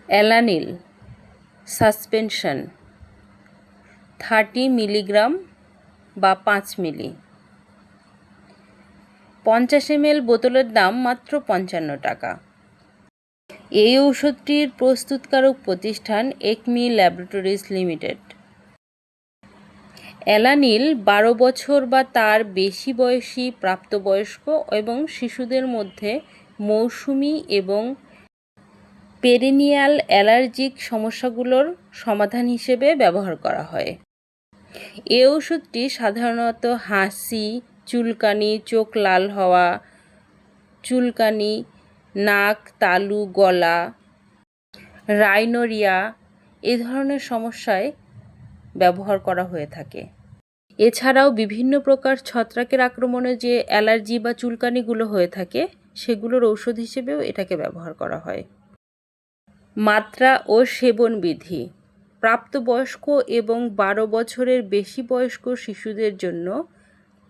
অ্যালানিল suspension 30 milligram বা 5 মিলি। 50 ml বোতলের দাম মাত্র 55 টাকা। এই ঔষধটির প্রস্তুতকারক প্রতিষ্ঠান একমি ল্যাবরেটরিজ লিমিটেড। অ্যালানিল 12 বছর বা তার বেশি বয়সী প্রাপ্তবয়স্ক এবং শিশুদের মধ্যে মৌসুমি এবং পেরিনিয়াল অ্যালার্জিক সমস্যাগুলোর সমাধান হিসেবে ব্যবহার করা হয়। এই ওষুধটি সাধারণত হাঁচি, চুলকানি, চোখ লাল হওয়া, চুলকানি, নাক, তালু, গলা, রাইনোরিয়া এই ধরনের সমস্যায় ব্যবহার করা হয়ে থাকে। এছাড়াও বিভিন্ন প্রকার ছত্রাকের আক্রমণে যে অ্যালার্জি বা চুলকানিগুলো হয়ে থাকে সেগুলোর ঔষধ হিসেবেও এটাকে ব্যবহার করা হয়। মাত্রা ও সেবন বিধি: প্রাপ্তবয়স্ক এবং 12 বছরের বেশি বয়স্ক শিশুদের জন্য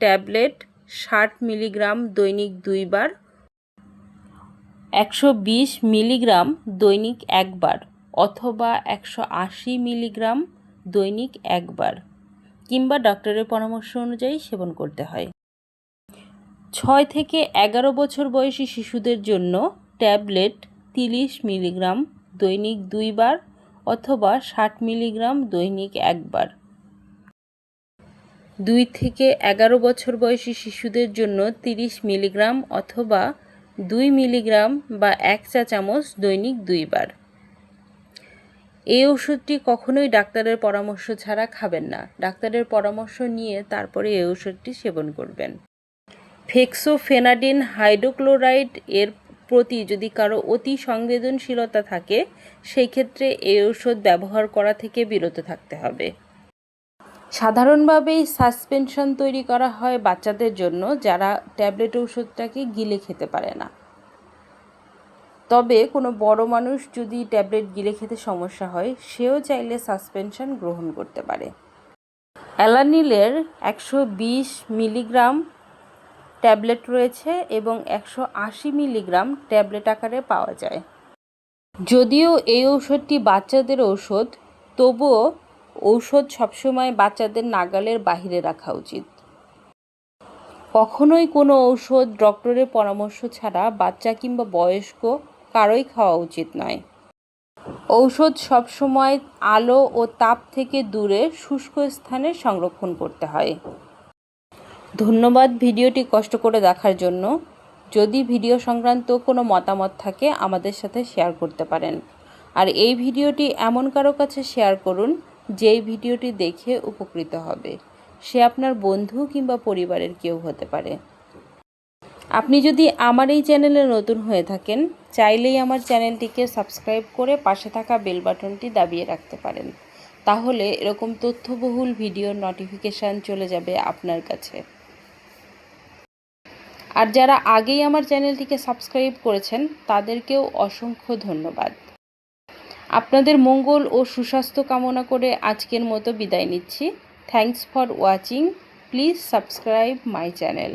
ট্যাবলেট 60 মিলিগ্রাম দৈনিক 2 বার, 120 মিলিগ্রাম দৈনিক 1 বার অথবা 180 মিলিগ্রাম দৈনিক 1 বার কিংবা ডক্টরের পরামর্শ অনুযায়ী সেবন করতে হয়। 6 থেকে 11 বছর বয়সী শিশুদের জন্য ট্যাবলেট 30 মিলিগ্রাম দৈনিক 2 বার অথবা 60 মিলিগ্রাম দৈনিক 1 বার। 2 থেকে 11 বছর বয়সী শিশুদের জন্য 30 মিলিগ্রাম অথবা 2 মিলিগ্রাম বা 1 চা চামচ দৈনিক 2 বার। এই ওষুধটি কখনোই ডাক্তারের পরামর্শ ছাড়া খাবেন না। ডাক্তারের পরামর্শ নিয়ে তারপরে এই ওষুধটি সেবন করবেন। ফেক্সোফেনাডিন হাইড্রোক্লোরাইড এর প্রতি যদি কারো অতি সংবেদনশীলতা থাকে সেই ক্ষেত্রে এই ওষুধ ব্যবহার করা থেকে বিরত থাকতে হবে। সাধারণভাবেই সাসপেনশন তৈরি করা হয় বাচ্চাদের জন্য যারা ট্যাবলেট ওষুধটাকে গিলে খেতে পারে না। তবে কোনো বড় মানুষ যদি ট্যাবলেট গিলে খেতে সমস্যা হয় সেও চাইলে সাসপেনশন গ্রহণ করতে পারে। অ্যালানিলের 120 মিলিগ্রাম ট্যাবলেট রয়েছে এবং 180 মিলিগ্রাম ট্যাবলেট আকারে পাওয়া যায়। যদিও এই ঔষধটি বাচ্চাদের ঔষধ, তবুও ঔষধ সবসময় বাচ্চাদের নাগালের বাইরে রাখা উচিত। কখনোই কোনো ঔষধ ডক্টরের পরামর্শ ছাড়া বাচ্চা কিংবা বয়স্ক কারোই খাওয়া উচিত নয়। ঔষধ সবসময় আলো ও তাপ থেকে দূরে শুষ্ক স্থানে সংরক্ষণ করতে হয়। ধন্যবাদ ভিডিওটি কষ্ট করে দেখার জন্য। যদি ভিডিও সংক্রান্ত কোনো মতামত থাকে আমাদের সাথে শেয়ার করতে পারেন। আর এই ভিডিওটি এমন কারো কাছে শেয়ার করুন যেই ভিডিওটি দেখে উপকৃত হবে। সে আপনার বন্ধু কিংবা পরিবারের কেউ হতে পারে। আপনি যদি আমার এই চ্যানেলে নতুন হয়ে থাকেন চাইলেই আমার চ্যানেলটিকে সাবস্ক্রাইব করে পাশে থাকা বেল বাটনটি দাবিয়ে রাখতে পারেন। তাহলে এরকম তথ্যবহুল ভিডিওর নোটিফিকেশান চলে যাবে আপনার কাছে। আর যারা আগেই আমার চ্যানেলটিকে সাবস্ক্রাইব করেছেন তাদেরকেও অসংখ্য ধন্যবাদ। আপনাদের মঙ্গল ও সুস্বাস্থ্য কামনা করে আজকের মতো বিদায় নিচ্ছি। Thanks for watching. Please subscribe my channel.